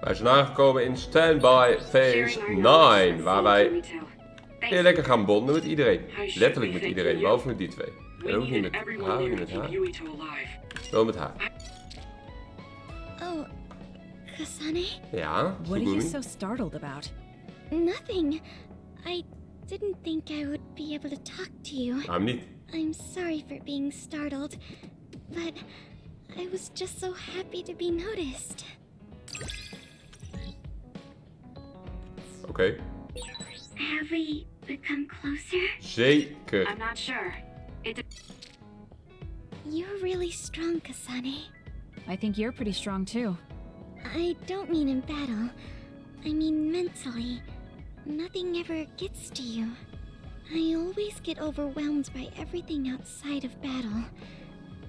Wij zijn aangekomen in Standby Phase 9, waar wij heel lekker gaan bonden met iedereen. Letterlijk met iedereen, behalve met die twee. En ook niet met haar, ook niet met haar. Wel met haar. Oh, Kasane? Ja, What are you so startled about? Nothing. I didn't think I would be able to talk to you. Nou, niet. I'm sorry for being startled, but I was just so happy to be noticed. Oké. Have we become closer? Zeker. I'm not sure. You're really strong, Kasane. I think you're pretty strong too. I don't mean in battle. I mean mentally. Nothing ever gets to you. I always get overwhelmed by everything outside of battle.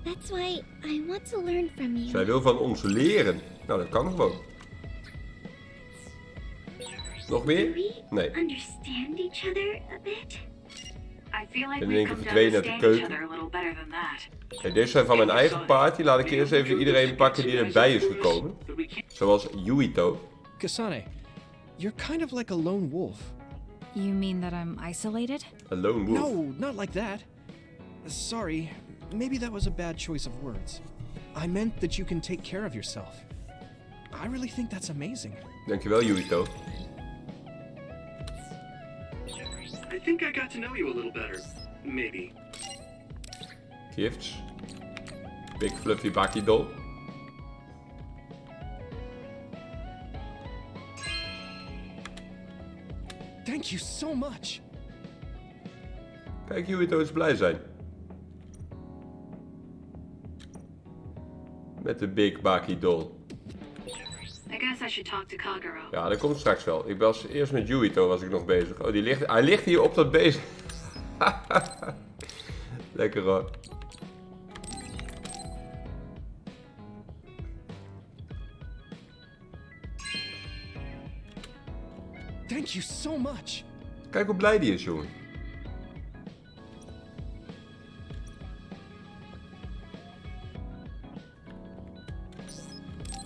That's why I want to learn from you. Zij wil van ons leren. Nou, dat kan gewoon. Nog meer? Do we Nee. understand each other a bit? I feel like En in we've één keer come to verdwenen uit de understand each keuken. other a little better than that. Hey, deze zijn van mijn eigen party. Laat ik eerst even iedereen pakken die erbij is gekomen. Zoals Yuito. Kasane, you're kind of like a lone wolf. You mean that I'm isolated? A lone wolf. No, not like that. Sorry, maybe that was a bad choice of words. I meant that you can take care of yourself. I really think that's amazing. Dankjewel, Yuito. I think I got to know you a little better. Maybe. Gifts. Big fluffy bakkie doll. Thank you so much. Kijk, Yuito is blij zijn. Met de big bakkie doll. I guess I should talk to Kagero. Ja, dat komt straks wel. Ik was eerst met Yuito was ik nog bezig. Oh, hij ligt hier op dat beest. Lekker hoor. Thank you so much. Kijk hoe blij die is, jongen.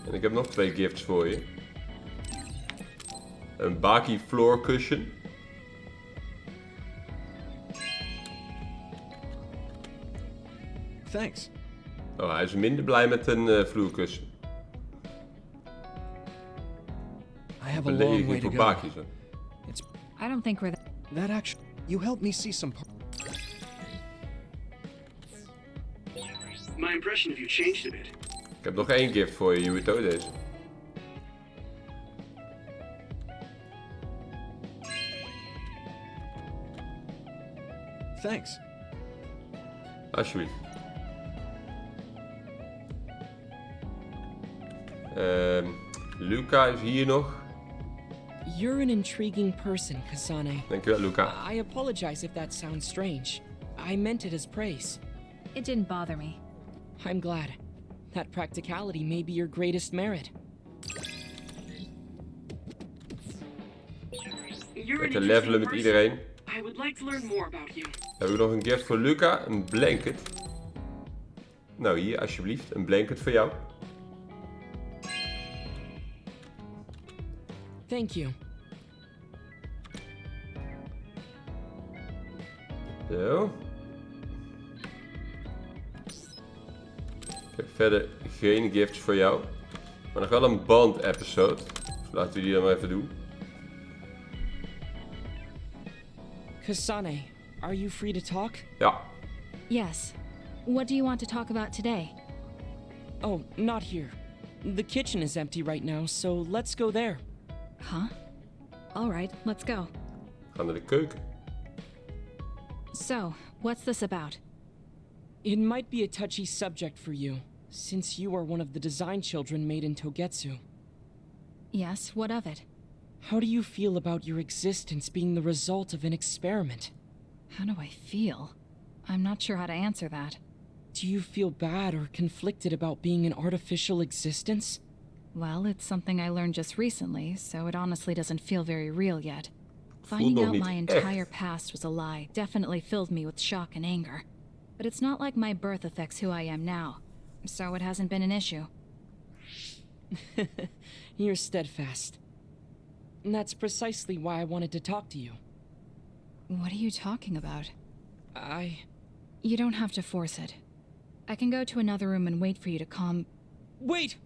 En ik heb nog 2 gifts voor je. Een Baki floor cushion. Thanks. Oh, hij is minder blij met een vloerkussen. I have a long way Belediging to voor go. Baki zo. I don't think we're That actually, you helped me see some. My impression of you changed a bit. Ik heb nog 1 gift voor je, Yuito, deze. Thanks. Alsjeblieft. Luca is hier nog. You're an intriguing person, Kasane. Dankjewel, Luca. I apologize if that sounds strange. I meant it as praise. It didn't bother me. I'm glad. That practicality may be your greatest merit. You're an Lekker levelen interesting met person. iedereen. I would like to learn more about you. Dan heb ik nog een gift voor Luca, een blanket. Nou hier, alsjeblieft, een blanket voor jou. Thank you. Zo. Ik heb verder geen gifts voor jou. Maar nog wel een band-episode. Dus laten we die dan maar even doen. Kasane, are you free to talk? Ja. Yes. What do you want to talk about today? Oh, not here. The kitchen is empty right now, so let's go there. Huh? All right, let's go. We gaan naar de keuken. So, what's this about? It might be a touchy subject for you, since you are one of the design children made in Togetsu. Yes, what of it? How do you feel about your existence being the result of an experiment? How do I feel? I'm not sure how to answer that. Do you feel bad or conflicted about being an artificial existence? Well, it's something I learned just recently, so it honestly doesn't feel very real yet. Voelt Finding nog out niet my echt. entire past was a lie definitely filled me with shock and anger. But it's not like my birth affects who I am now, so it hasn't been an issue. You're steadfast. And that's precisely why I wanted to talk to you. What are you talking about? I... You don't have to force it. I can go to another room and wait for you to calm... Wait!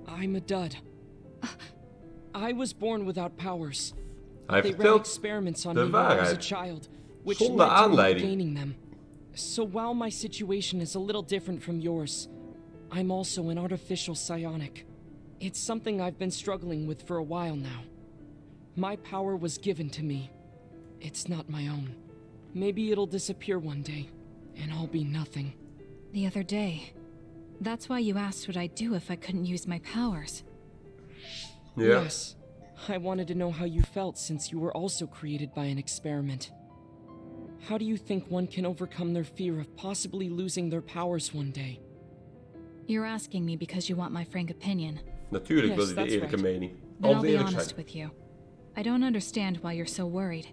I'm a dud. I was born without powers. Hij They ran vertelt experiments on de me when I was a waarheid. child, which Zonder led to me aanleiding. gaining them. So while my situation is a little different from yours, I'm also an artificial psionic. It's something I've been struggling with for a while now. My power was given to me. It's not my own. Maybe it'll disappear one day, and I'll be nothing. The other day. That's why you asked what I'd do if I couldn't use my powers. Ja. Yes. I wanted to know how you felt since you were also created by an experiment. How do you think one can overcome their fear of possibly losing their powers one day? You're asking me because you want my frank opinion. Natuurlijk Yes, wil hij de that's eerlijke right. mening. Then I'll Altijd be eerlijk honest zijn. with you. I don't understand why you're so worried.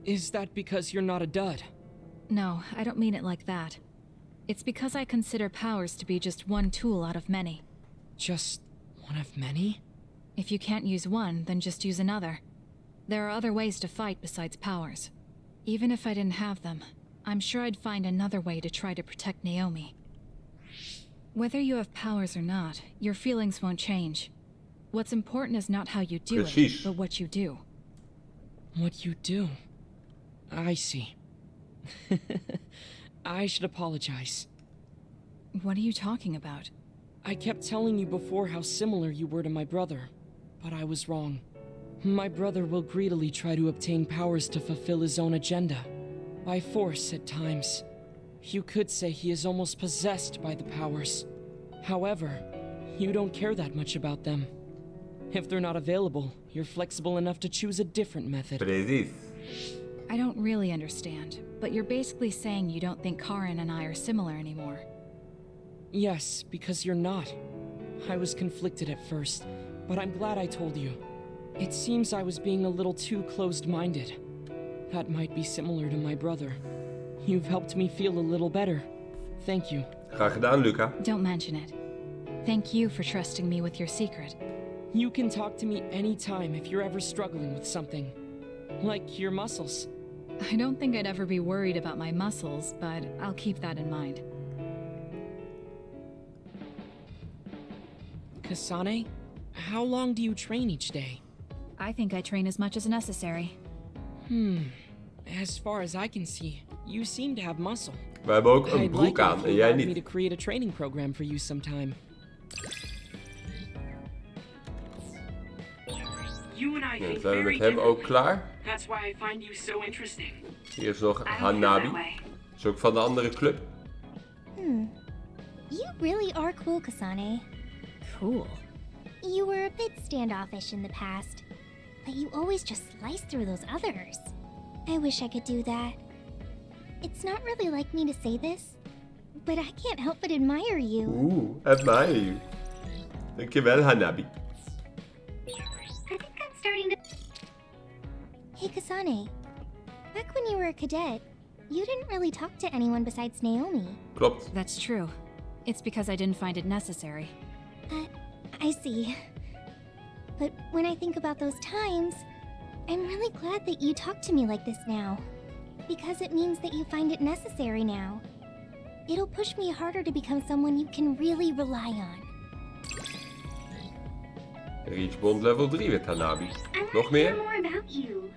Is that because you're not a dud? No, I don't mean it like that. It's because I consider powers to be just one tool out of many. Just one of many? If you can't use one, then just use another. There are other ways to fight besides powers. Even if I didn't have them, I'm sure I'd find another way to try to protect Naomi. Whether you have powers or not, your feelings won't change. What's important is not how you do Precies. it, but what you do. What you do? I see. I should apologize. What are you talking about? I kept telling you before how similar you were to my brother, but I was wrong. My brother will greedily try to obtain powers to fulfill his own agenda. By force at times. You could say he is almost possessed by the powers. However, you don't care that much about them. If they're not available, you're flexible enough to choose a different method. Precies. I don't really understand, but you're basically saying you don't think Karin and I are similar anymore. Yes, because you're not. I was conflicted at first, but I'm glad I told you. It seems I was being a little too closed-minded. That might be similar to my brother. You've helped me feel a little better. Thank you. Graag gedaan, Luca. Don't mention it. Thank you for trusting me with your secret. You can talk to me anytime if you're ever struggling with something. Like your muscles. I don't think I'd ever be worried about my muscles, but I'll keep that in mind. Kasane, how long do you train each day? I think I train as much as necessary. As far as I can see, you seem to have muscle. We hebben ook een I'd broek like it aan if en you jij allowed me to niet. create a training program for you sometime. You and I Ja, think zijn we very met hem ook differently. klaar? That's why I find you so interesting. Hier is nog I don't feel Hanabi. that way. Is ook van de andere club. You really are cool, Kasane. Cool. You were a bit standoffish in the past, but you always just slice through those others. I wish I could do that. It's not really like me to say this, but I can't help but admire you. Oeh, admire you. Dankjewel, Hanabi. I think I'm starting to... Hey, Kasane. Back when you were a cadet, you didn't really talk to anyone besides Naomi. Klopt. That's true. It's because I didn't find it necessary. I see. But when I think about those times, I'm really glad that you talk to me like this now. Because it means that you find it necessary now. It'll push me harder to become someone you can really rely on. Reach bond level 3 met Hanabi. Nog meer? More about you.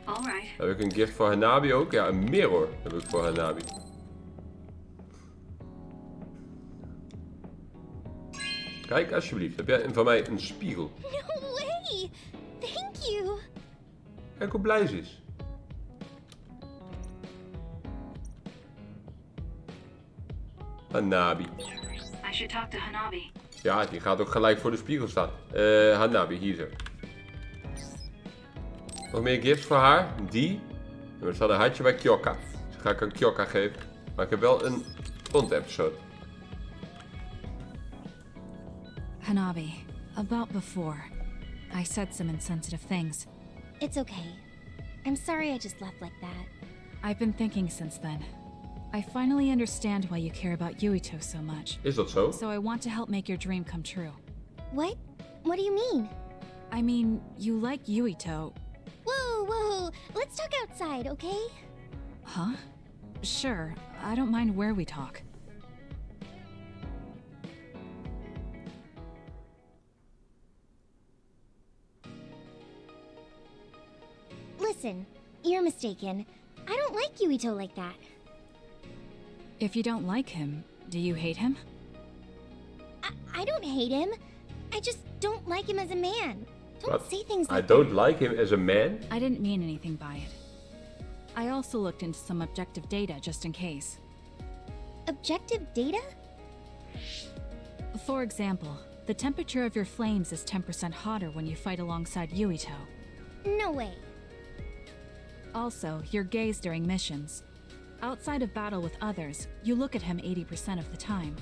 All right. Heb ik een gift voor Hanabi ook? Ja, een mirror heb ik voor Hanabi. Kijk alsjeblieft, heb jij van mij een spiegel? No way! Thank you! Kijk hoe blij ze is. Hanabi. I should talk to Hanabi. Ja, die gaat ook gelijk voor de spiegel staan. Hanabi, hier zo. Nog meer gifts voor haar? Die. En er staat een hartje bij Kyoka. Dus ga ik aan Kyoka geven. Maar ik heb wel een episode. Hanabi, about before. I said some insensitive things. It's okay. I'm sorry I just left like that. I've been thinking since then. I finally understand why you care about Yuito so much. Is dat zo? So I want to help make your dream come true. What? What do you mean? I mean, you like Yuito. Whoa, whoa. Let's talk outside, okay? Huh? Sure, I don't mind where we talk. Listen, you're mistaken. I don't like Yuito like that. If you don't like him, do you hate him? I don't hate him. I just don't like him as a man. Don't What? say things I like don't that. like him as a man. I didn't mean anything by it. I also looked into some objective data just in case. Objective data? For example, the temperature of your flames is 10% hotter when you fight alongside Yuito. No way. Also, your gaze during missions. Outside of battle with others, you look at him 80% of the time.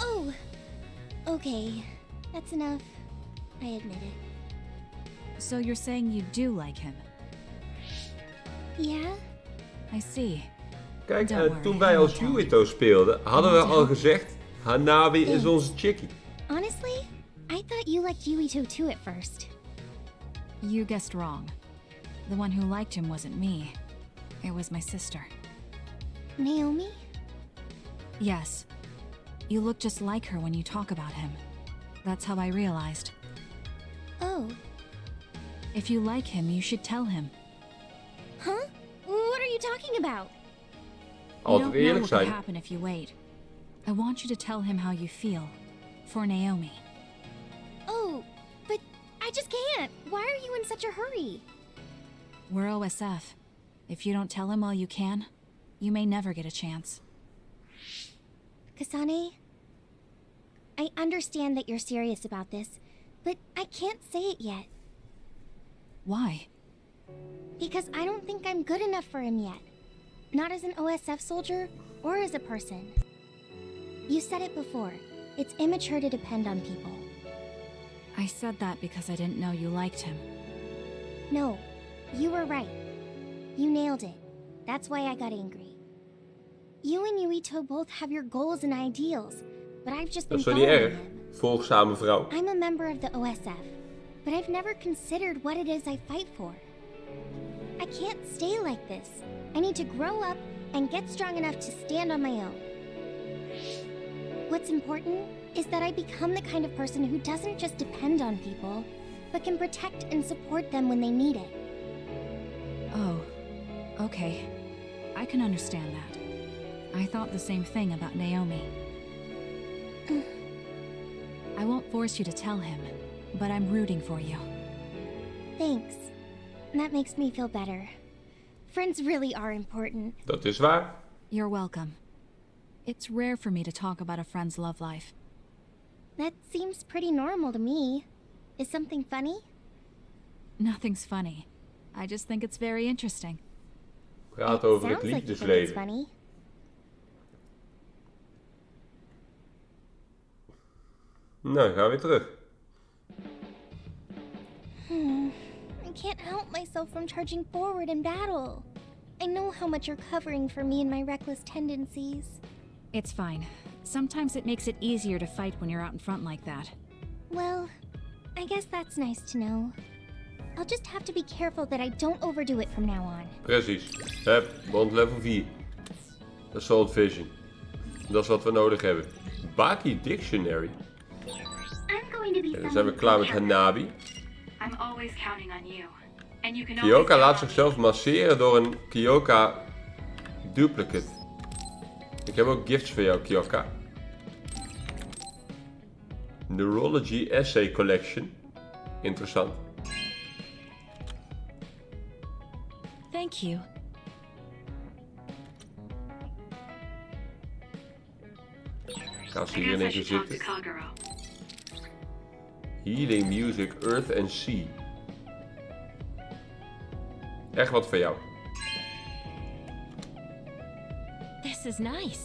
Oh. Okay. That's enough. I admit it. So you're saying you do like him? Yeah? I see. Kijk, Don't worry, toen wij I'm als not telling Yuito speelden, hadden we al gezegd, Hanabi is onze chickie. Honestly, I thought you liked Yuito too at first. You guessed wrong. The one who liked him wasn't me. It was my sister. Naomi? Yes. You look just like her when you talk about him. That's how I realized. Oh. If you like him, you should tell him. Huh? What are you talking about? You Altijd don't know eerlijk what could zijn. happen if you wait. I want you to tell him how you feel. For Naomi. Oh, but I just can't. Why are you in such a hurry? We're OSF. If you don't tell him while you can, you may never get a chance. Kasane, I understand that you're serious about this, but I can't say it yet. Why? Because I don't think I'm good enough for him yet. Not as an OSF soldier, or as a person. You said it before. It's immature to depend on people. I said that because I didn't know you liked him. No, you were right. You nailed it. That's why I got angry. You and Yuito both have your goals and ideals, but I've just Dat been is toch niet following erg? them. Volgzame vrouw. I'm a member of the OSF, but I've never considered what it is I fight for. I can't stay like this. I need to grow up and get strong enough to stand on my own. What's important is that I become the kind of person who doesn't just depend on people, but can protect and support them when they need it. Oh, okay. I can understand that. I thought the same thing about Naomi. I won't force you to tell him, but I'm rooting for you. Thanks. That makes me feel better. Friends really are important. Dat is waar. You're welcome. It's rare for me to talk about a friend's love life. That seems pretty normal to me. Is something funny? Nothing's funny. I just think it's very interesting. Praat over het Sounds like you think it's liefdesleven. funny. Nou, gaan we weer terug. I can't help myself from charging forward in battle. I know how much you're covering for me and my reckless tendencies. It's fine. Sometimes it makes it easier to fight when you're out in front like that. Well, I guess that's nice to know. I'll just have to be careful that I don't overdo it from now on. Precies. Hup, bond level 4. Assault Vision. Dat is wat we nodig hebben. Baki Dictionary. I'm going to be En dan zijn we klaar met Hanabi. I'm always counting on you. And you can always Kyoka count laat on zichzelf masseren door een Kyoka duplicate. Ik heb ook gifts voor jou, Kyoka. Neurology Essay Collection. Interessant. Thank you. Gaan ze I hier in guess één I keer should talk to zitten. Kagero. Healing Music, Earth and Sea. Echt wat voor jou. This is nice.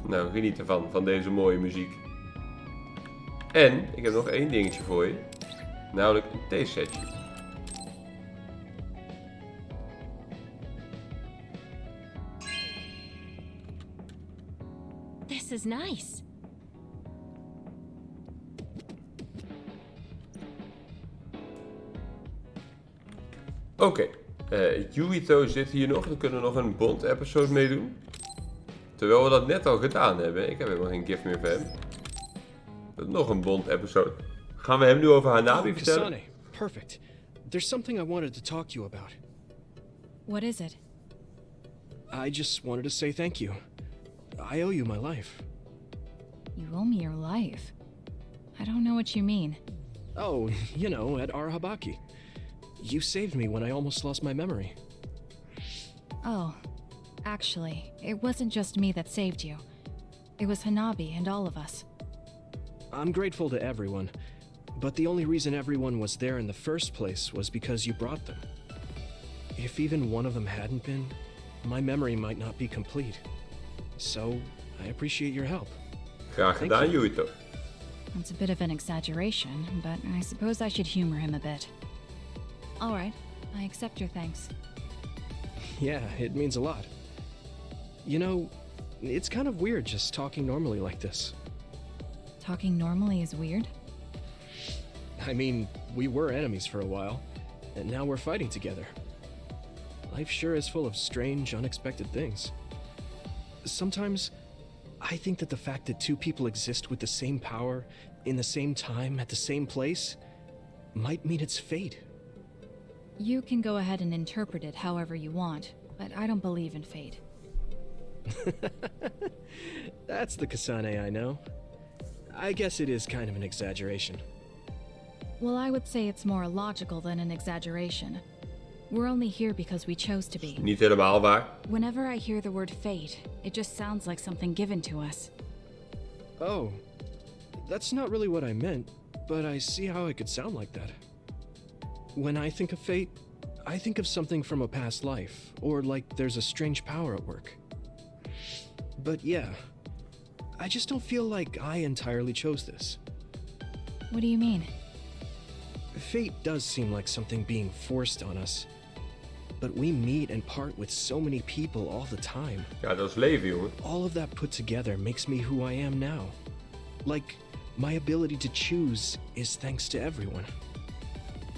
Nou, geniet ervan, van deze mooie muziek. En, ik heb nog één dingetje voor je. Namelijk een theesetje. is nice. Oké, Yuito zit hier nog. We kunnen nog een Bond-episode meedoen. Terwijl we dat net al gedaan hebben. Ik heb helemaal geen gift meer voor hem. Dat is nog een Bond-episode. Gaan we hem nu over Hanabi vertellen? Kasane, perfect. There's something I wanted to talk to you about. What is it? I just wanted to say thank you. I owe you my life. You owe me your life. I don't know what you mean. Oh, you know, at Arahabaki. You saved me when I almost lost my memory. Oh, actually, it wasn't just me that saved you. It was Hanabi and all of us. I'm grateful to everyone, but the only reason everyone was there in the first place was because you brought them. If even one of them hadn't been, my memory might not be complete. So, I appreciate your help. Graag gedaan, Yuito. That's a bit of an exaggeration, but I suppose I should humor him a bit. Alright, I accept your thanks. Yeah, it means a lot. You know, it's kind of weird just talking normally like this. Talking normally is weird? I mean, we were enemies for a while, and now we're fighting together. Life sure is full of strange, unexpected things. Sometimes, I think that the fact that two people exist with the same power, in the same time, at the same place, might mean it's fate. You can go ahead and interpret it however you want, but I don't believe in fate. That's the Kasane I know. I guess it is kind of an exaggeration. Well, I would say it's more logical than an exaggeration. We're only here because we chose to be. Niet helemaal waar. Whenever I hear the word fate, it just sounds like something given to us. Oh, that's not really what I meant, but I see how it could sound like that. When I think of fate, I think of something from a past life, or like there's a strange power at work. But yeah, I just don't feel like I entirely chose this. What do you mean? Fate does seem like something being forced on us. But we meet and part with so many people all the time. Ja, dat is leven, jongen. All of that put together makes me who I am now. Like, my ability to choose is thanks to everyone.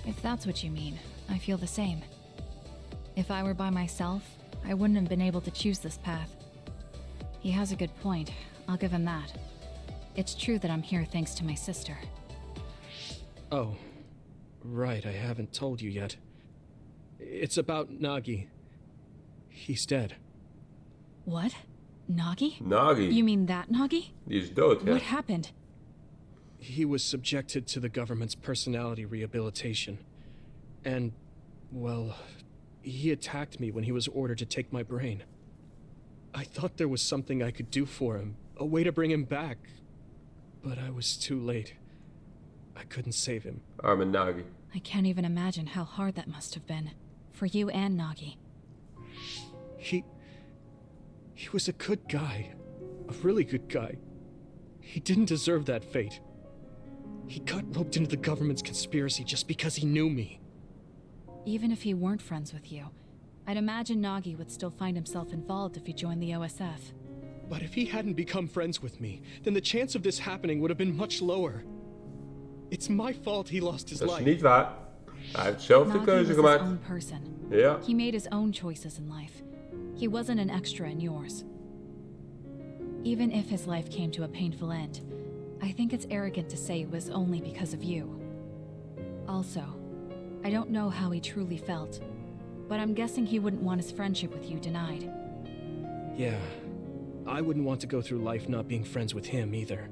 If that's what you mean, I feel the same. If I were by myself, I wouldn't have been able to choose this path. He has a good point, I'll give him that. It's true that I'm here thanks to my sister. Oh, right, I haven't told you yet. It's about Nagi. He's dead. What? Nagi? Nagi. You mean that Nagi? Die is dood, ja. What happened? He was subjected to the government's personality rehabilitation. And, well, he attacked me when he was ordered to take my brain. I thought there was something I could do for him, a way to bring him back. But I was too late. I couldn't save him. Arme Nagi. I can't even imagine how hard that must have been. For you and Nagi. He was a good guy. A really good guy. He didn't deserve that fate. He got roped into the government's conspiracy just because he knew me. Even if he weren't friends with you, I'd imagine Nagi would still find himself involved if he joined the OSF. But if he hadn't become friends with me, then the chance of this happening would have been much lower. It's my fault he lost his Dat is life. niet waar. Hij heeft zelf de Nagi keuze was gemaakt. his own person. Ja. He made his own choices in life. He wasn't an extra in yours. Even if his life came to a painful end, I think it's arrogant to say it was only because of you. Also, I don't know how he truly felt, but I'm guessing he wouldn't want his friendship with you denied. Yeah, I wouldn't want to go through life not being friends with him either.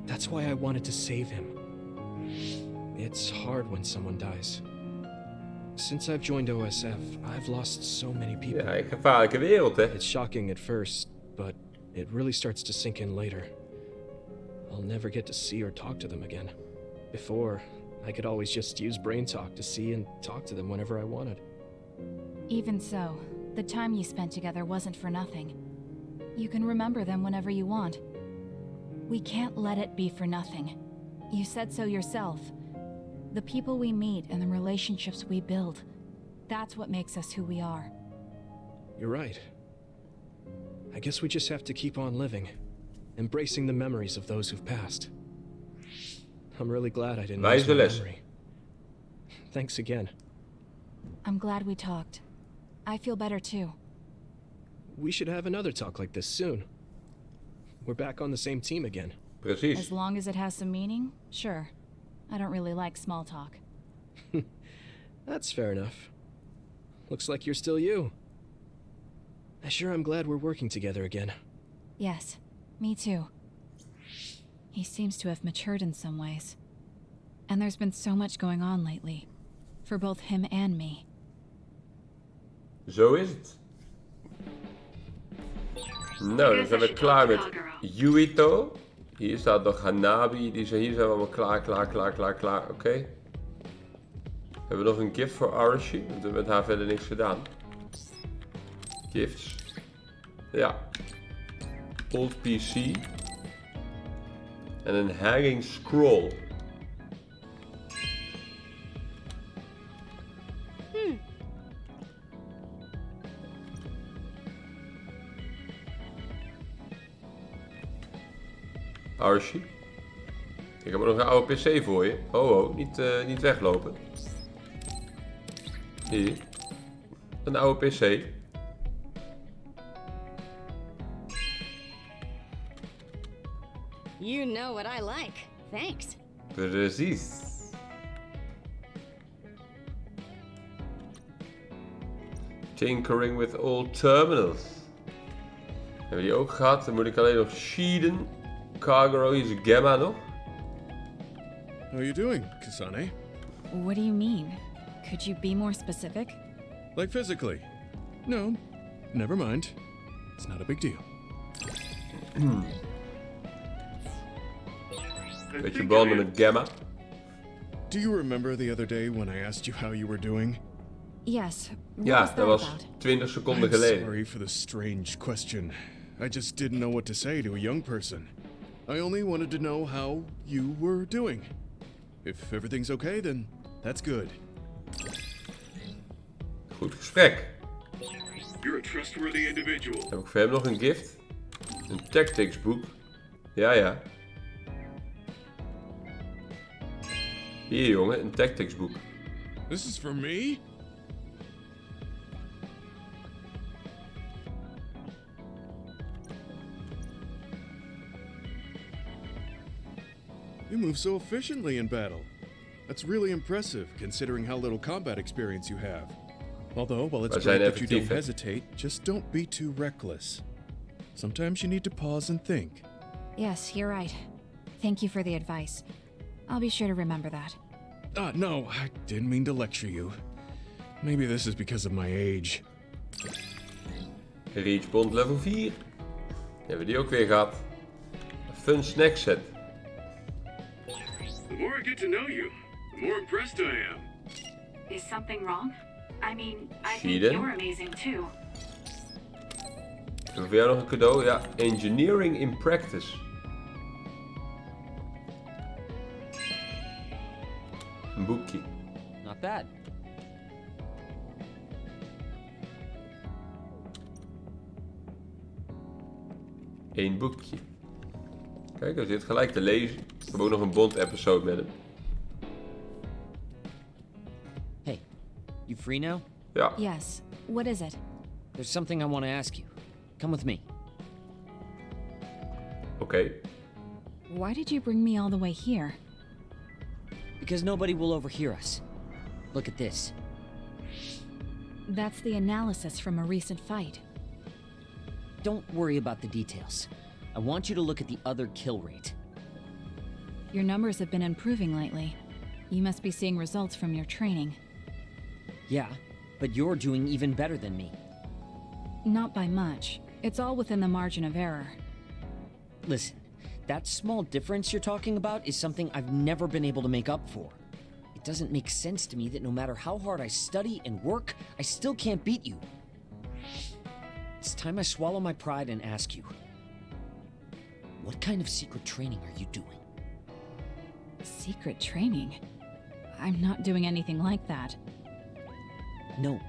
That's why I wanted to save him. It's hard when someone dies. Since I've joined OSF, I've lost so many people. Ja, een gevaarlijke wereld, hè. It's shocking at first, but it really starts to sink in later. I'll never get to see or talk to them again. Before, I could always just use brain talk to see and talk to them whenever I wanted. Even so, the time you spent together wasn't for nothing. You can remember them whenever you want. We can't let it be for nothing. You said so yourself. The people we meet and the relationships we build, that's what makes us who we are. You're right. I guess we just have to keep on living embracing the memories of those who've passed. I'm really glad I didn't lose Wijze my les. memory. Thanks again. I'm glad we talked. I feel better too. We should have another talk like this soon. We're back on the same team again. Precies. As long as it has some meaning, sure. I don't really like small talk. That's fair enough. Looks like you're still you. I sure am glad we're working together again. Yes, me too. He seems to have matured in some ways. And there's been so much going on lately. For both him and me. Zo is het. Nou, dan zijn we klaar met Yuito. Hier staat nog Hanabi. Hier zijn we allemaal klaar. Oké. Hebben we nog een gift voor Arashi? Want we hebben met haar verder niks gedaan. Gifts. Ja. Old PC. En een hanging scroll. Arashi. Ik heb ook nog een oude PC voor je. Oh, niet weglopen. Hier. Een oude PC. You know what I like. Thanks. Precies. Tinkering with old terminals. Hebben we die ook gehad? Dan moet ik alleen nog Shiden. Kagero, hier is Gemma nog. How are you doing, Kasane? What do you mean? Could you be more specific? Like physically? No, never mind. It's not a big deal. Beetje banden met Gemma. Do you remember the other day when I asked you how you were doing? Yes. What Ja, was dat that was about? 20 seconden I'm geleden. sorry for the strange question. I just didn't know what to say to a young person. I only wanted to know how you were doing. If everything's okay, then that's good. Goed gesprek. You're a trustworthy individual. Heb ik voor hem nog een gift? Een tactics boek. Ja. Hier jongen, een tactics boek. This is for me? You move so efficiently in battle. That's really impressive, considering how little combat experience you have. Although, while it's Wij great zijn that you don't effectief, hè? hesitate, just don't be too reckless. Sometimes you need to pause and think. Yes, you're right. Thank you for the advice. I'll be sure to remember that. No, I didn't mean to lecture you. Maybe this is because of my age. Reach bond level 4. Hebben we die ook weer gehad. Een fun snack set. The more I get to know you, the more impressed I am. Is something wrong? I mean, I think Shiden? you're amazing too. Hebben we voor jou nog een cadeau? Ja, Engineering in Practice. Een boekje. Not bad. Eén boekje. Kijk, hij zit gelijk te lezen. We hebben ook nog een Bond-episode met hem. Hey, you free now? Ja. Yes. What is it? There's something I want to ask you. Come with me. Oké. Why did you bring me all the way here? Because nobody will overhear us. Look at this. That's the analysis from a recent fight. Don't worry about the details. I want you to look at the other kill rate. Your numbers have been improving lately. You must be seeing results from your training. Yeah, but you're doing even better than me. Not by much. It's all within the margin of error. Listen, that small difference you're talking about is something I've never been able to make up for. It doesn't make sense to me that no matter how hard I study and work, I still can't beat you. It's time I swallow my pride and ask you, what kind of secret training are you doing? Secret training? I'm not doing anything like that. No,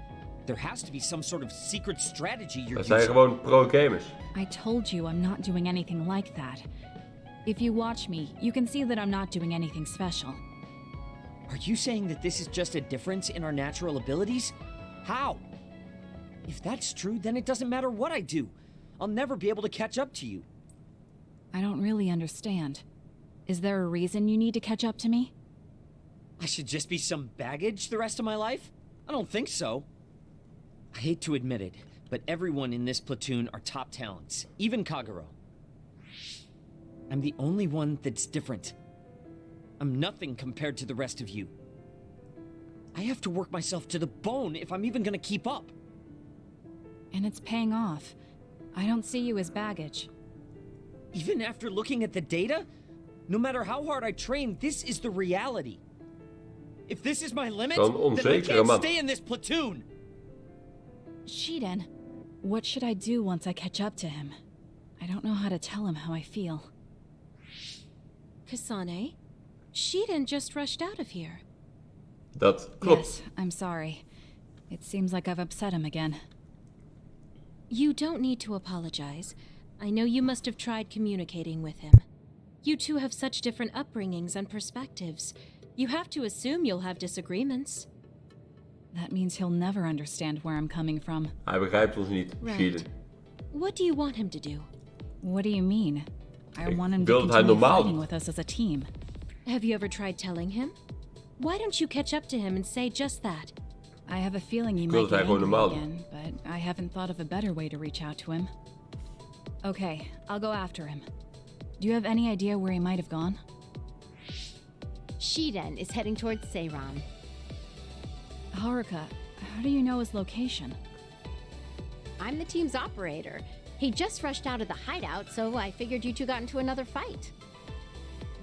there has to be some sort of secret strategy you're Dat zijn using. gewoon pro-gamers. I told you I'm not doing anything like that. If you watch me, you can see that I'm not doing anything special. Are you saying that this is just a difference in our natural abilities? How? If that's true, then it doesn't matter what I do. I'll never be able to catch up to you. I don't really understand. Is there a reason you need to catch up to me? I should just be some baggage the rest of my life? I don't think so. I hate to admit it, but everyone in this platoon are top talents, even Kagero. I'm the only one that's different. I'm nothing compared to the rest of you. I have to work myself to the bone if I'm even gonna keep up. And it's paying off. I don't see you as baggage. Even after looking at the data? No matter how hard I train, this is the reality. If this is my limit, then I can't stay in this platoon! Shiden, what should I do once I catch up to him? I don't know how to tell him how I feel. Kasane? Shiden just rushed out of here. Dat klopt. Yes, I'm sorry. It seems like I've upset him again. You don't need to apologize. I know you must have tried communicating with him. You two have such different upbringings and perspectives. You have to assume you'll have disagreements. That means he'll never understand where I'm coming from. Hij begrijpt ons niet, Shiden. What do you want him to do? What do you mean? I want him wil to dat hij continue normaal fighting doet. with us as a team. Have you ever tried telling him? Why don't you catch up to him and say just that? I have a feeling he wil might dat hij get gewoon angry normaal doet. again, but I haven't thought of a better way to reach out to him. Okay, I'll go after him. Do you have any idea where he might have gone? Shiden is heading towards Seiran. Haruka, how do you know his location? I'm the team's operator. He just rushed out of the hideout, so I figured you two got into another fight.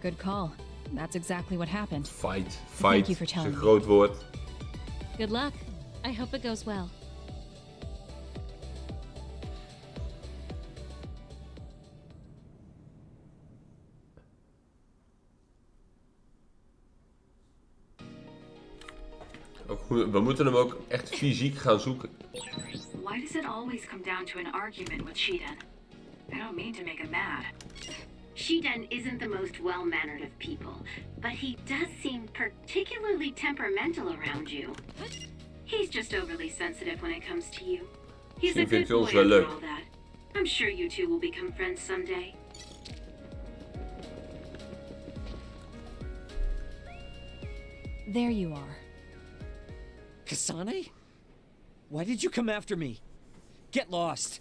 Good call. That's exactly what happened. Fight. Thank you for is telling een me. groot woord. Good luck. I hope it goes well. We moeten hem ook echt fysiek gaan zoeken. Why does it always come down to an argument with Shiden? I don't mean to make him mad. Shiden isn't the most well-mannered of people, but he does seem particularly temperamental around you. He's just overly sensitive when it comes to you. He's a Misschien good vindt hij boy ons wel after leuk. all that. I'm sure you two will become friends someday. There you are. Kasane? Why did you come after me? Get lost.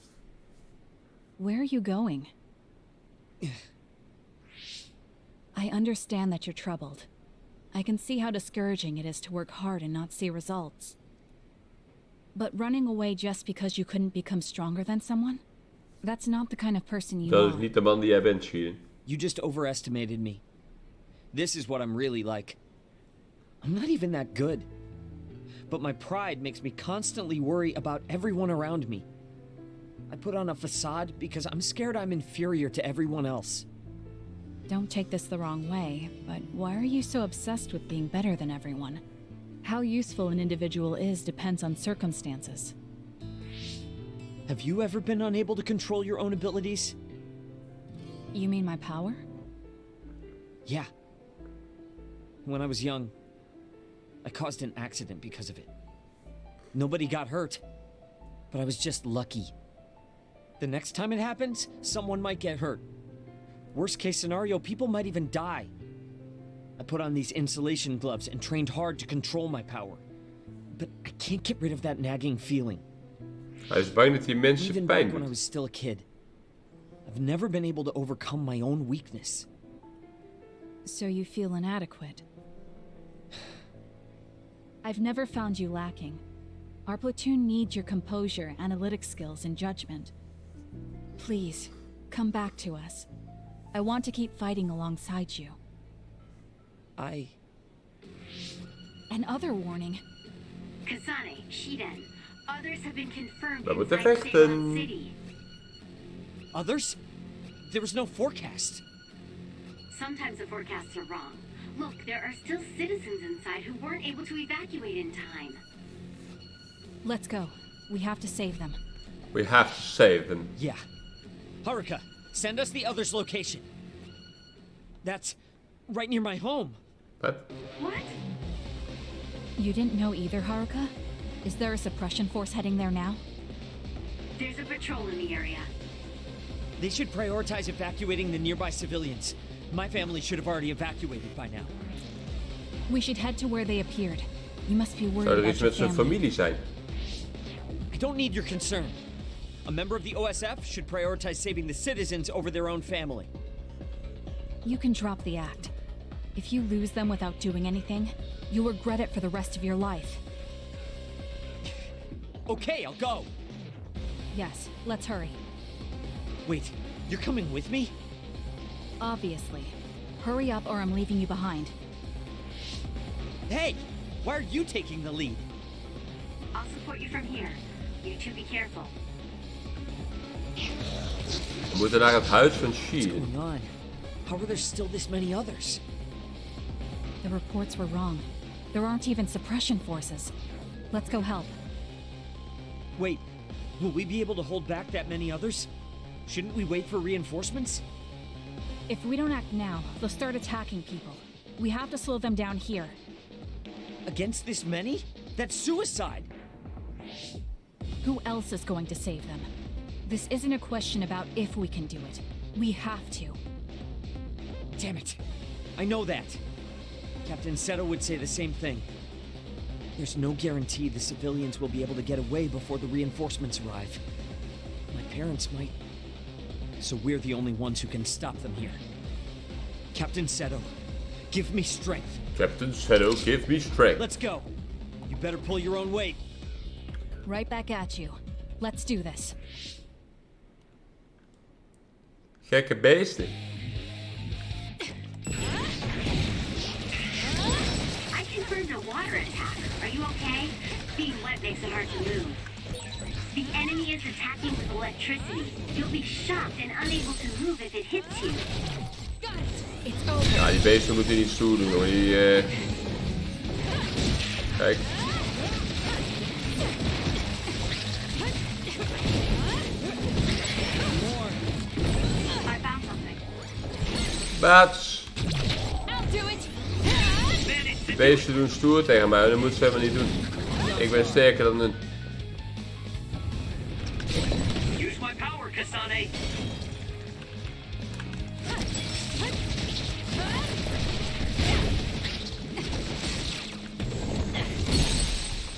Where are you going? I understand that you're troubled. I can see how discouraging it is to work hard and not see results. But running away just because you couldn't become stronger than someone? That's not the kind of person you Dat is are. niet de man die jij bent, Shiden. You just overestimated me. This is what I'm really like. I'm not even that good. But my pride makes me constantly worry about everyone around me. I put on a facade because I'm scared I'm inferior to everyone else. Don't take this the wrong way, but why are you so obsessed with being better than everyone? How useful an individual is depends on circumstances. Have you ever been unable to control your own abilities? You mean my power? Yeah. When I was young, I caused an accident because of it. Nobody got hurt, but I was just lucky. The next time it happens, someone might get hurt. Worst case scenario, people might even die. I put on these insulation gloves and trained hard to control my power. But I can't get rid of that nagging feeling. Hij is bang dat hij mensen Even pijn back when I doet. was still a kid, I've never been able to overcome my own weakness. So you feel inadequate. I've never found you lacking. Our platoon needs your composure, analytic skills, and judgment. Please, come back to us. I want to keep fighting alongside you. Another warning. Kasane, Shiden, others have been confirmed We moeten inside vechten. Seiran City. Others? There was no forecast. Sometimes the forecasts are wrong. Look, there are still citizens inside who weren't able to evacuate in time. Let's go. We have to save them. We have to save them. Yeah. Haruka, send us the other's location. That's right near my home. Wat? What? You didn't know either, Haruka? Is there a suppression force heading there now? There's a patrol in the area. They should prioritize evacuating the nearby civilians. My family should have already evacuated by now. We should head to where they appeared. You must be worried Zou er about iets your met zijn family. familie zijn? I don't need your concern. A member of the OSF should prioritize saving the citizens over their own family. You can drop the act. If you lose them without doing anything, you'll regret it for the rest of your life. Okay, I'll go. Yes, let's hurry. Wait, you're coming with me? Obviously. Hurry up or I'm leaving you behind. Hey, why are you taking the lead? I'll support you from here. You two be careful. We moeten naar het huis van What's Sheen. going on? How are there still this many others? The reports were wrong. There aren't even suppression forces. Let's go help. Wait, will we be able to hold back that many others? Shouldn't we wait for reinforcements? If we don't act now, they'll start attacking people. We have to slow them down here. Against this many? That's suicide! Who else is going to save them? This isn't a question about if we can do it. We have to. Damn it. I know that. Captain Seto would say the same thing. There's no guarantee the civilians will be able to get away before the reinforcements arrive. My parents might. So we're the only ones who can stop them here. Captain Seto, give me strength. Captain Seto, give me strength. Let's go. You better pull your own weight. Right back at you. Let's do this. Gekke beesten. I confirmed a water attack. Are you okay? Being wet makes it hard to move. The enemy is attacking with electricity. You'll be shocked and unable to move if it hits you. It's over. Ja, die beesten moeten niet stoer doen hoor. Die, Kijk. I found something. Bats. I'll do it. Die beesten doen stoer tegen mij. Dat moeten ze helemaal niet doen. Ik ben sterker dan hun. Use my power, Kasane.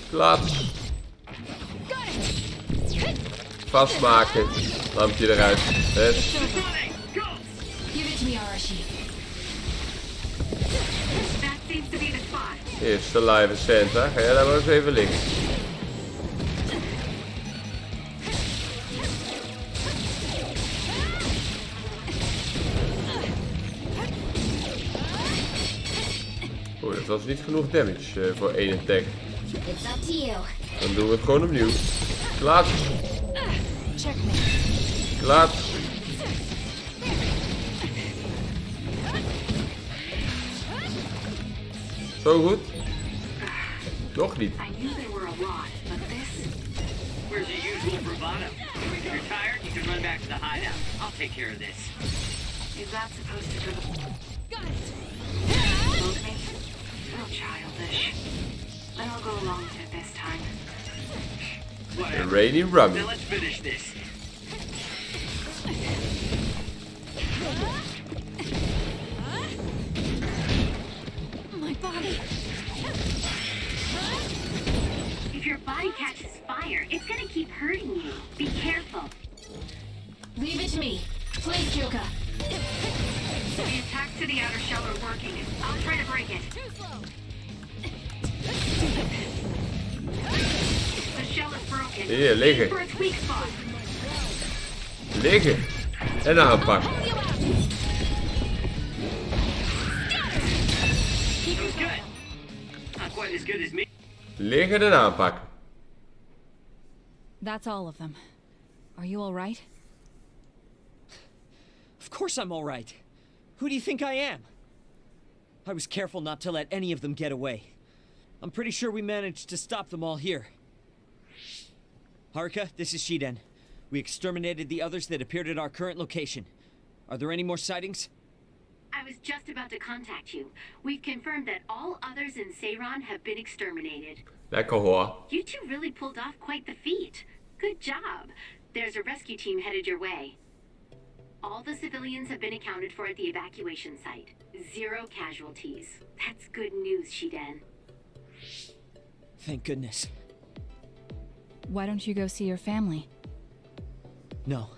Klats. Vastmaken. Lampje eruit. Yes. Give it to me, Arashi. That seems to be the spot. Eerste live Santa. Ga jij daar maar eens even liggen. Oeh, dat was niet genoeg damage voor één attack. It's up to you. Dan doen we het gewoon opnieuw. Klats. Klats. Zo goed. Nog niet. I knew there were a lot, but this... Where's your usual bravado? If you're tired, you can run back to the hideout. I'll take care of this. Is that supposed to go... Got it. Motivate? Oh, childish. Then I'll go along with it this time. Whatever. Rainy Rummy. Now let's finish this. My body. If your body catches fire, it's gonna keep hurting you. Be careful. Leave it to me. Please, Kyoka. The attacks to the outer shell are working. I'll try to break it. Too slow. The shell is broken. Hier, liggen. For its weak spot. Liggen. En aanpakken. That was good. Not quite as good as me. Liggen en aanpakken. That's all of them. Are you all right? Of course I'm alright. Who do you think I am? I was careful not to let any of them get away. I'm pretty sure we managed to stop them all here. Haruka, this is Shiden. We exterminated the others that appeared at our current location. Are there any more sightings? I was just about to contact you. We've confirmed that all others in Seiran have been exterminated. Lekker hoor. You two really pulled off quite the feat. Good job. There's a rescue team headed your way. All the civilians have been accounted for at the evacuation site. 0 casualties. That's good news, Shiden. Thank goodness. Why don't you go see your family? No.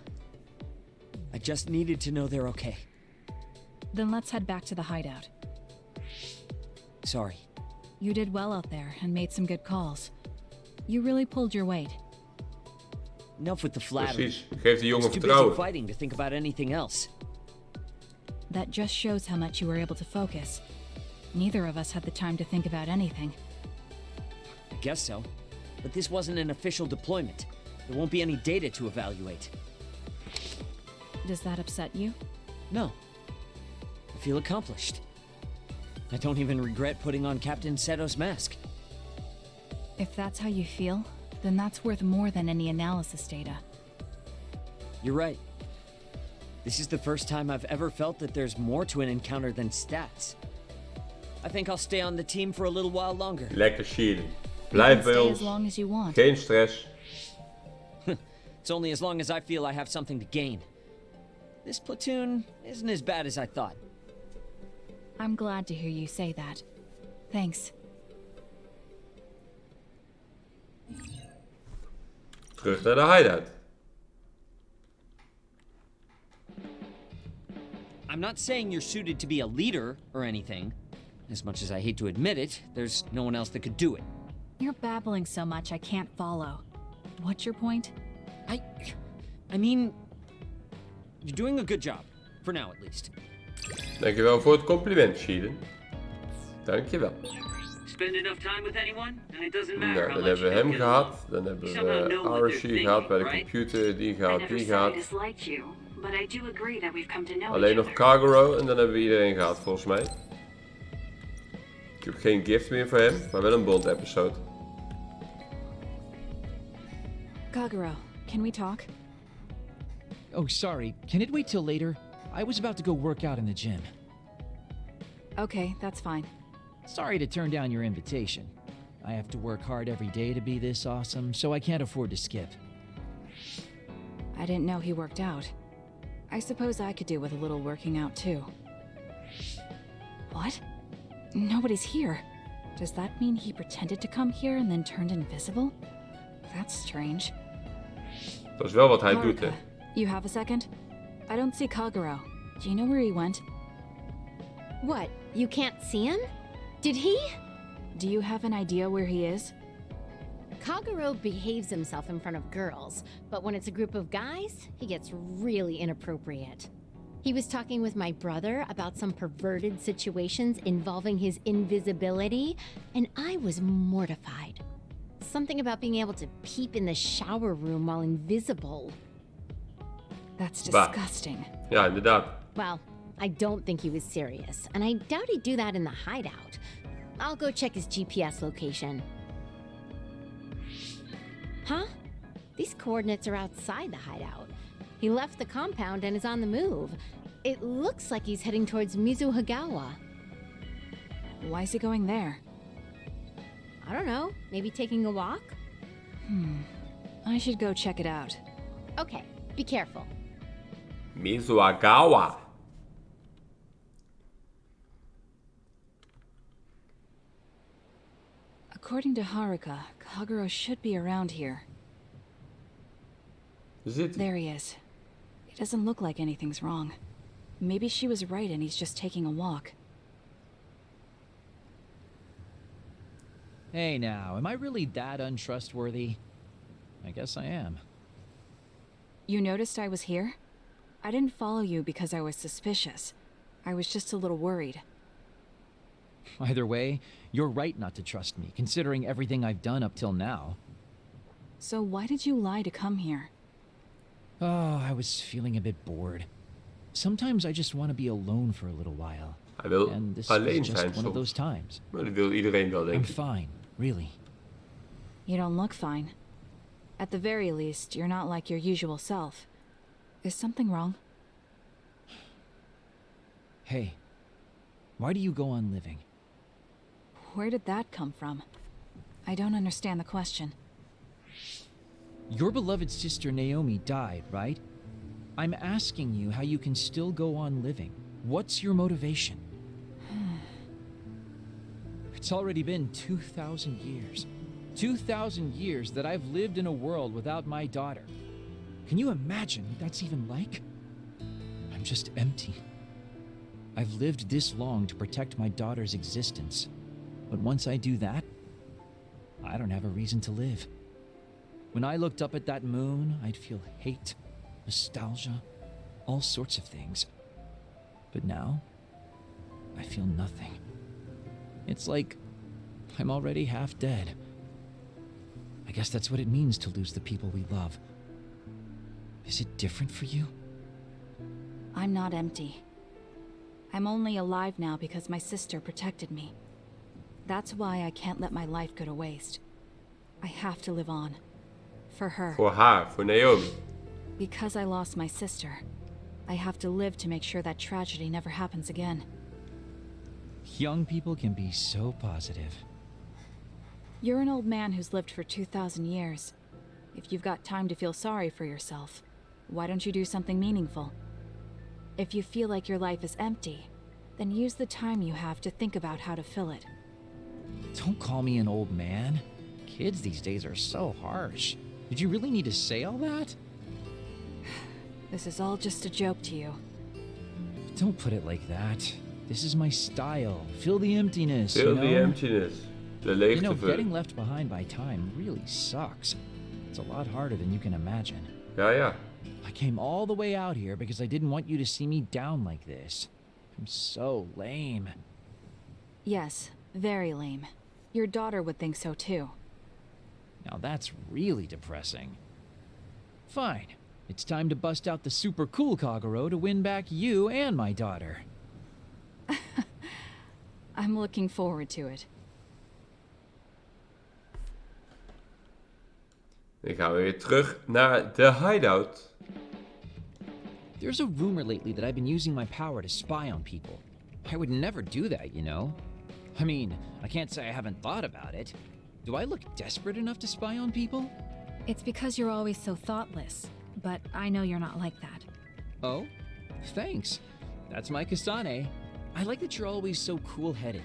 I just needed to know they're okay. Then let's head back to the hideout. Sorry. You did well out there and made some good calls. You really pulled your weight. Enough with the flattery. Precies, geef die jongen Too busy vertrouwen. fighting to think about anything else. That just shows how much you were able to focus. Neither of us had the time to think about anything. I guess so. But this wasn't an official deployment. There won't be any data to evaluate. Does that upset you? No. I feel accomplished. I don't even regret putting on Captain Seto's mask. If that's how you feel, then that's worth more than any analysis data. You're right. This is the first time I've ever felt that there's more to an encounter than stats. I think I'll stay on the team for a little while longer. Lekker chillen. You Blijf can bij stay ons. as long as you want. Geen stress. It's only as long as I feel I have something to gain. This platoon isn't as bad as I thought. I'm glad to hear you say that. Thanks. Terug naar de hideout. I'm not saying you're suited to be a leader or anything. As much as I hate to admit it, there's no one else that could do it. You're babbling so much I can't follow. What's your point? I mean, you're doing a good job. For now, at least. Dankjewel voor het compliment, Shiden. Dankjewel. Spend enough time with anyone, and it doesn't matter Nou, how dan much hebben we you hem get gehad. along. Dan hebben Somehow we know what they're RC thinking, gehad bij de right? computer. Die I gaat, never die said I gaat. disliked you, but I do agree that we've come to know Alleen each nog other. Kagero en dan hebben we iedereen gehad volgens mij. Ik heb geen gift meer voor hem, maar wel een bond episode. Kagero, can we talk? Oh, sorry. Can it wait till later? I was about to go work out in the gym. Okay, that's fine. Sorry to turn down your invitation. I have to work hard every day to be this awesome, so I can't afford to skip. I didn't know he worked out. I suppose I could do with a little working out too. What? Nobody's here. Does that mean he pretended to come here and then turned invisible? That's strange. Dat is wel wat hij doet, hè. Haruka, you have a second? I don't see Kagero. Do you know where he went? What? You can't see him? Did he? Do you have an idea where he is? Kagero behaves himself in front of girls, but when it's a group of guys, he gets really inappropriate. He was talking with my brother about some perverted situations involving his invisibility, and I was mortified. Something about being able to peep in the shower room while invisible. That's disgusting. Ja, inderdaad. Well, I don't think he was serious, and I doubt he'd do that in the hideout. I'll go check his GPS location. Huh? These coordinates are outside the hideout. He left the compound and is on the move. It looks like he's heading towards Mizuhagawa. Why is he going there? I don't know, maybe taking a walk? I should go check it out. Okay, be careful. Mizuhagawa. According to Haruka, Kagero should be around here. Zit hij? There he is. It doesn't look like anything's wrong. Maybe she was right and he's just taking a walk. Hey now, am I really that untrustworthy? I guess I am. You noticed I was here? I didn't follow you because I was suspicious. I was just a little worried. Either way, you're right not to trust me, considering everything I've done up till now. So why did you lie to come here? Oh, I was feeling a bit bored. Sometimes I just want to be alone for a little while. Hij wil And this was alleen just zijn one of those soms. times. Maar dat wil iedereen wel, I'm denk ik. fine, really. You don't look fine. At the very least, you're not like your usual self. Is something wrong? Hey, why do you go on living? Where did that come from? I don't understand the question. Your beloved sister Naomi died, right? I'm asking you how you can still go on living. What's your motivation? It's already been 2,000 years. 2,000 years that I've lived in a world without my daughter. Can you imagine what that's even like? I'm just empty. I've lived this long to protect my daughter's existence. But once I do that, I don't have a reason to live. When I looked up at that moon, I'd feel hate, nostalgia, all sorts of things. But now, I feel nothing. It's like I'm already half dead. I guess that's what it means to lose the people we love. Is it different for you? I'm not empty. I'm only alive now because my sister protected me. That's why I can't let my life go to waste. I have to live on. For her. Voor haar, voor Naomi. Because I lost my sister, I have to live to make sure that tragedy never happens again. Young people can be so positive. You're an old man who's lived for 2,000 years. If you've got time to feel sorry for yourself, why don't you do something meaningful? If you feel like your life is empty, then use the time you have to think about how to fill it. Don't call me an old man. Kids these days are so harsh. Did you really need to say all that? This is all just a joke to you. Don't put it like that. This is my style. Fill the emptiness, Fill you know? the emptiness. De leegte You know, vullen. getting left behind by time really sucks. It's a lot harder than you can imagine. Ja, ja. I came all the way out here because I didn't want you to see me down like this. I'm so lame. Yes, very lame. Your daughter would think so too. Now that's really depressing. Fine. It's time to bust out the super cool Kagero to win back you and my daughter. I'm looking forward to it. Dan gaan we weer terug naar de hideout. There's a rumor lately that I've been using my power to spy on people. I would never do that, you know? I mean, I can't say I haven't thought about it. Do I look desperate enough to spy on people? It's because you're always so thoughtless, but I know you're not like that. Oh? Thanks. That's my Kasane. I like that you're always so cool-headed.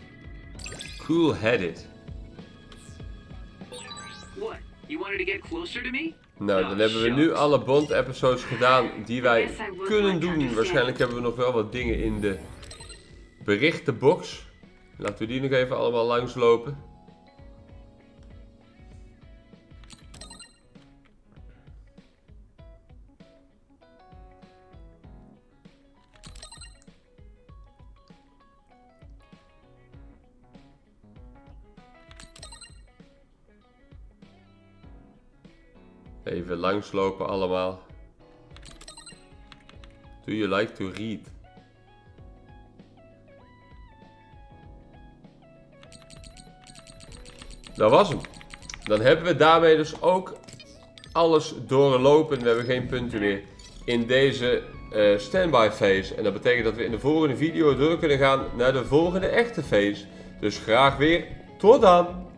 Cool-headed. What? You wanted to get closer to me? Nou, dan hebben we nu alle Bond-episodes gedaan die wij kunnen doen. Waarschijnlijk hebben we nog wel wat dingen in de berichtenbox. Laten we die nog even allemaal langslopen. Even langslopen allemaal. Do you like to read? Dat was hem. Dan hebben we daarmee dus ook alles doorlopen. We hebben geen punten meer in deze standby phase. En dat betekent dat we in de volgende video door kunnen gaan naar de volgende echte phase. Dus graag weer tot dan!